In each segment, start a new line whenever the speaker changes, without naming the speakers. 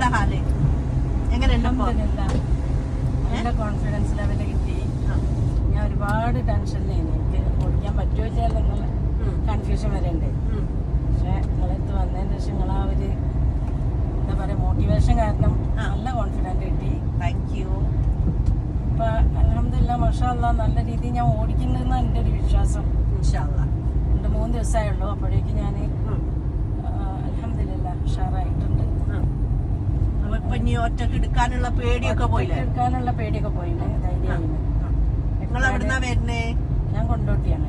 എന്താ ഹാല്? എങ്ങനെയുണ്ട്?
നല്ല കോൺഫിഡൻസ് ലെവല് കിട്ടി. ഞാൻ ഒരുപാട് ടെൻഷനിലായിരുന്നു. എനിക്ക് ഓടിക്കാൻ പറ്റുമോ വെച്ചാൽ കൺഫ്യൂഷൻ വരെ ഉണ്ട്. പക്ഷെ നിങ്ങളടുത്ത് വന്നതിന് ശേഷം നിങ്ങൾ ആ ഒരു എന്താ പറയാ മോട്ടിവേഷൻ കാരണം നല്ല കോൺഫിഡൻറ്റ് കിട്ടി.
Thank you.
ഇപ്പൊ അൽഹംദുലില്ലാ മാഷാ അല്ലാഹ് നല്ല രീതിയിൽ ഞാൻ ഓടിക്കുന്നതെന്ന് എൻ്റെ ഒരു വിശ്വാസം.
ഇൻഷാ അല്ലാഹ്
3 ദിവസമായുള്ളൂ. അപ്പോഴേക്കും ഞാൻ അൽഹംദുലില്ലാ ഉഷാറായിട്ടുണ്ട്.
ഇപ്പൊ ഇനി ഒറ്റക്ക് എടുക്കാനുള്ള പേടിയൊക്കെ പോയില്ലേ?
എടുക്കാനുള്ള പേടിയൊക്കെ പോയില്ലേ? ധൈര്യമായി.
നിങ്ങൾ എവിടുന്നാ വരുന്നേ?
ഞാൻ കൊണ്ടോട്ടിയാണ്.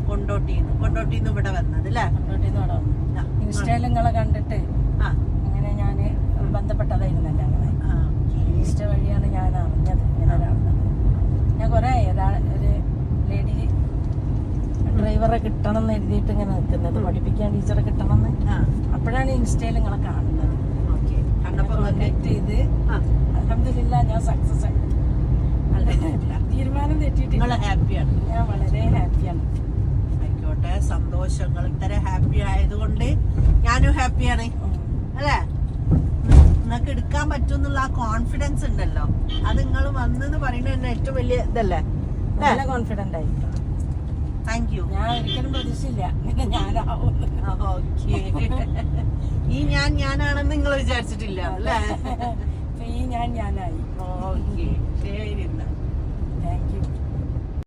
കൊണ്ടോട്ടിന്ന് ഇവിടെ വന്നത് അല്ലേ?
കൊണ്ടോട്ടിന്ന് ഇവിടെ വന്നു. ഇൻസ്റ്റയിൽ നിങ്ങളെ കണ്ടിട്ട് അങ്ങനെ ഞാൻ ബന്ധപ്പെട്ടതായിരുന്നല്ലോ. അങ്ങനെ ഇൻസ്റ്റ വഴിയാണ് ഞാൻ അറിഞ്ഞത് ഇങ്ങനെ ഒരാളുള്ളത്. ഞാൻ കുറെ ഒരു ലേഡി ഡ്രൈവറെ കിട്ടണം എന്ന് എഴുതിയിട്ട് ഇങ്ങനെ നിൽക്കുന്നത്, പഠിപ്പിക്കാൻ ടീച്ചറെ കിട്ടണം എന്ന്. അപ്പോഴാണ് ഇൻസ്റ്റയിൽ നിങ്ങളെ കാണുന്നത്. കോൺടാക്ട് ചെയ്ത് അൽഹംദുലില്ലാ ഞാൻ സക്സസ് ആയി. തീരുമാനം തെറ്റിയിട്ട്
ഹാപ്പിയാണ്.
ഞാൻ വളരെ ഹാപ്പിയാണ്.
ആയിക്കോട്ടെ, സന്തോഷങ്ങൾ. ഇത്ര ഹാപ്പി ആയതുകൊണ്ട് ഞാനും ഹാപ്പിയാണ് അല്ലേ? നിങ്ങൾക്ക് എടുക്കാൻ പറ്റും എന്നുള്ള ആ കോൺഫിഡൻസ് ഉണ്ടല്ലോ, അത് നിങ്ങൾ വന്നെന്ന് പറയുന്നത് തന്നെ ഏറ്റവും വലിയ ഇതല്ലേ?
നല്ല കോൺഫിഡന്റ് ആയി.
Thank you.
ഞാൻ ഒരിക്കലും പ്രതീക്ഷയില്ല ഞാനാവും.
ഈ ഞാനാണെന്ന് നിങ്ങൾ വിചാരിച്ചിട്ടില്ല അല്ലേ?
ഈ ഞാനായി.
ഓക്കെ, ശരി.